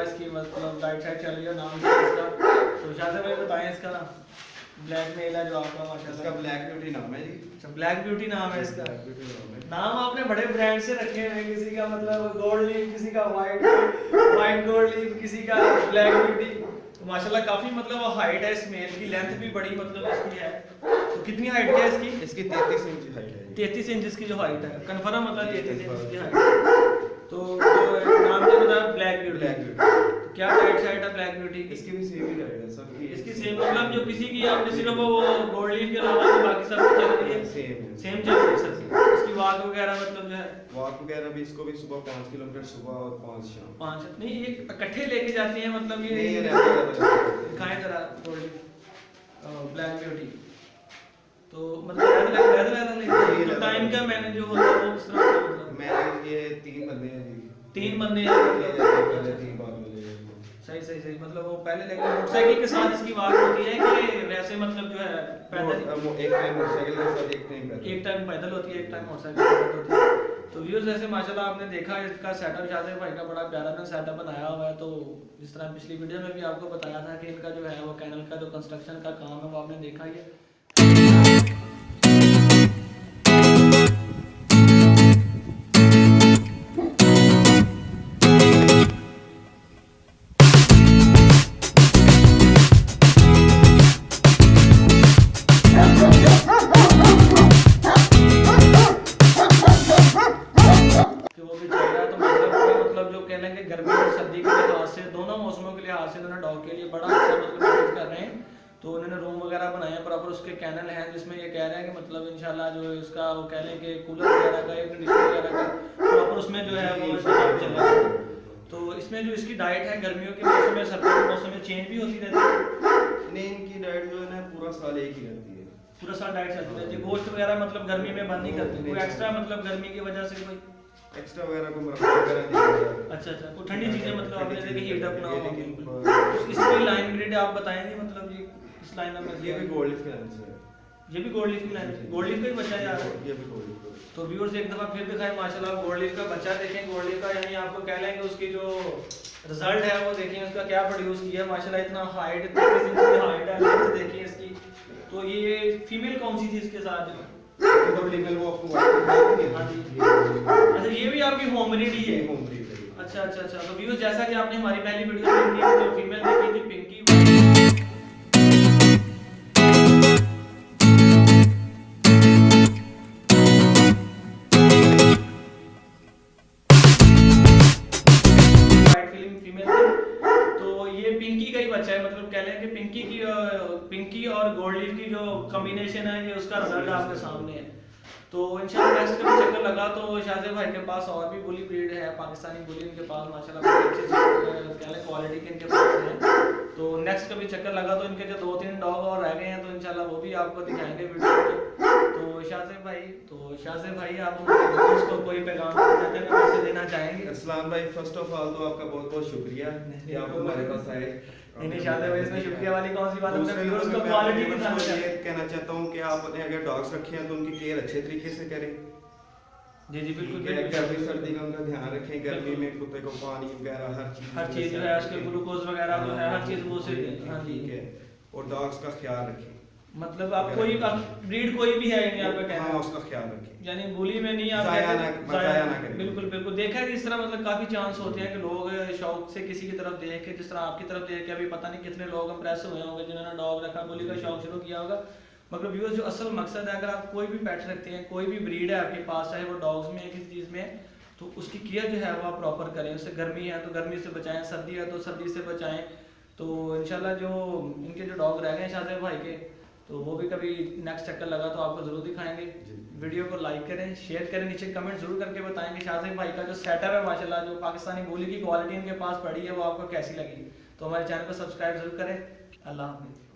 इसकी मतलब right side चल रही है, नाम क्या है इसका? तो शाहज़ भाई बताएं इसका ना। ब्लैक मेल है जो आपका माशाल्लाह। इसका ब्लैक ब्यूटी नाम है जी। अच्छा ब्लैक ब्यूटी नाम है इसका। ब्लैक ब्यूटी नाम है। नाम आपने बड़े ब्रांड से रखे हैं, किसी का मतलब गोल्ड लीफ, किसी का वाइट गोल्ड लीफ, किसी का ब्लैक ब्यूटी। तो माशाल्लाह काफी मतलब हाइट है इस मेल की, लेंथ भी बड़ी मतलब इसकी है। तो कितनी हाइट क्या है इसकी? इसकी 33 इंच हाइट है। 33 इंच की जो हाइट है, कन्फर्म मतलब 33 इंच की हाइट। तो नाम क्या बताया? Black beauty. Black beauty. तो क्या राइट साइड है ब्लैक ब्यूटी की? इसकी भी सेम ही हाइट है सबकी। इसकी सेम मतलब जो किसी की आपने सिर्फ वो गोल्ड लीफ के अलावा बाकी सब चल रही है सेम चल रही है सबकी। इसकी वॉक वगैरह मतलब जो है वॉक वगैरह भी इसको भी सुबह 5 किलोमीटर सुबह और 5 शाम। 5 नहीं एक इकट्ठे लेके जाती हैं मतलब ये दिखाएं जरा गोल्ड लीफ ब्लैक ब्यूटी। तो मतलब तो टाइम का मैंने जो होता है वो किस तरह का मतलब मैं ये 3 बंदे हैं जी। 3 बंदे हैं पहले 3 बार मिले। सही मतलब वो पहले लेकिन मोटरसाइकिल के साथ इसकी बात होती है कि वैसे मतलब जो है पैदल एक टाइम मोटरसाइकिल के साथ एक टाइम पैदल होती है, एक टाइम मोटरसाइकिल के साथ होती है। तो व्यूअर्स जैसे माशाल्लाह आपने देखा इसका सेटअप शाहज़ भाई का बड़ा प्यारा ना सेटअप बनाया हुआ है। तो जिस तरह पिछली वीडियो में भी आपको बताया था कि इनका जो है वो कैनल का जो कंस्ट्रक्शन का काम है वो आपने देखा ही है। गर्मी और सर्दी के लिहाज से दोनों मौसमों के लिहाज से उन्होंने डॉग के लिए बड़ा अच्छा मतलब मैनेज कर रहे हैं। तो उन्होंने रूम वगैरह बनाए हैं प्रॉपर, उसके कैनल हैं जिसमें ये कह रहे हैं कि मतलब इंशाल्लाह जो इसका वो कह लें कि कूलर वगैरह का कंडीशनर वगैरह का प्रॉपर उसमें जो है वो चलेगा। तो इसमें जो इसकी डाइट है गर्मियों के मौसम में सर्दियों के मौसम में चेंज भी होती रहती है। नहीं इनकी डाइट जो है ना पूरा साल एक ही रहती है। पूरा साल डाइट चलती रहती है। गोश्त वगैरह मतलब गर्मी में बंद नहीं करते, कोई एक्स्ट्रा मतलब गर्मी की वजह से कोई एक्स्ट्रा वगैरह को मरम्मत वगैरह नहीं। अच्छा कोई ठंडी चीजें मतलब आपने देखी हीट अप ना हो। लेकिन इसकी लाइन ग्रेड आप बताएंगे मतलब ये इस लाइन में ये भी गोल्ड लीफ के लाइन से है। ये भी गोल्ड लीफ की लाइन, गोल्ड लीफ का ही बच्चा है यार। ये भी गोल्ड लीफ। तो व्यूअर्स एक दफा फिर दिखाएं माशाल्लाह गोल्ड लीफ का बच्चा देखें। गोल्ड लीफ का यानी आपको कह लें कि उसकी जो रिजल्ट है वो देखिए उसका क्या प्रोड्यूस किया माशाल्लाह। इतना हाइट 33 इंच की हाइट है, लेंथ देखिए इसकी। तो ये फीमेल कौन सी थी इसके साथ जो फीमेल वो आपको हाँ जी। अच्छा ये भी आपकी होम ब्रीड ही है? होम ब्रीड है। अच्छा तो व्यूअर्स जैसा कि आपने हमारी पहली वीडियो में देखी तो फीमेल देखी थी पिंकी। पिंकी का ही बच्चा है मतलब कह लें कि पिंकी और गोल्ड लीफ की जो कॉम्बिनेशन है ये उसका रिजल्ट आपके सामने है। तो इंशाल्लाह नेक्स्ट कभी चक्कर लगा तो शाहज़ भाई के पास और भी बुली ब्रीड है, पाकिस्तानी बुली इनके पास माशाल्लाह बहुत अच्छी कह लें क्वालिटी के इनके पास है। तो नेक्स्ट कभी चक्कर लगा तो इनके जो 2-3 डॉग और रह गए हैं तो इंशाल्लाह वो भी आपको दिखाएंगे वीडियो में। तो शाहज़ भाई आप उसको कोई पैगाम देना चाहेंगे? अस्सलाम भाई फर्स्ट ऑफ ऑल तो आपका बहुत बहुत शुक्रिया कि आप हमारे पास आए। नहीं शाहज़ भाई इसमें शुक्रिया वाली कौन सी बात है? व्यूअर्स को क्वालिटी ये कहना चाहता हूं कि आपने अगर डॉग्स रखे हैं तो उनकी केयर अच्छे तरीके से करें। जी बिल्कुल। गर्मी सर्दी का उनका ध्यान रखें। गर्मी में कुत्ते को पानी वगैरह हर चीज जो है उसके ग्लूकोज वगैरह जो है हर चीज वो से हां जी ठीक है। और डॉग्स का ख्याल रखें मतलब आप कोई ब्रीड कोई भी है यहाँ पे कहना हां उसका ख्याल रखें यानी बुली में नहीं आप जाया ना करें। बिल्कुल देखा है कि इस तरह मतलब काफी चांस होते हैं कि लोग शौक से किसी की तरफ देख के जिस तरह आपकी तरफ देख के अभी पता नहीं कितने लोग इंप्रेस हुए होंगे जिन्होंने डॉग रखा बुली का शौक शुरू किया होगा। मगर व्यूअर्स जो असल मकसद है अगर आप कोई भी पेट रखते हैं कोई भी ब्रीड है आपके पास चाहे वो डॉग्स में है किसी चीज़ में तो उसकी केयर जो है वो आप प्रॉपर करें। उससे गर्मी है तो गर्मी से बचाएं, सर्दी है तो सर्दी से बचाएं। तो इंशाल्लाह जो इनके जो डॉग रह गए हैं शाहज़ भाई के तो वो भी कभी नेक्स्ट चक्कर लगा तो आपको ज़रूर दिखाएंगे। वीडियो को लाइक करें, शेयर करें, नीचे कमेंट जरूर करके बताएं कि शाहज़ भाई का जो सेटअप है माशाल्लाह जो पाकिस्तानी बुली की क्वालिटी इनके पास पड़ी है वो आपको कैसी लगी। तो हमारे चैनल को सब्सक्राइब जरूर करें। अल्लाह हाफ़िज़।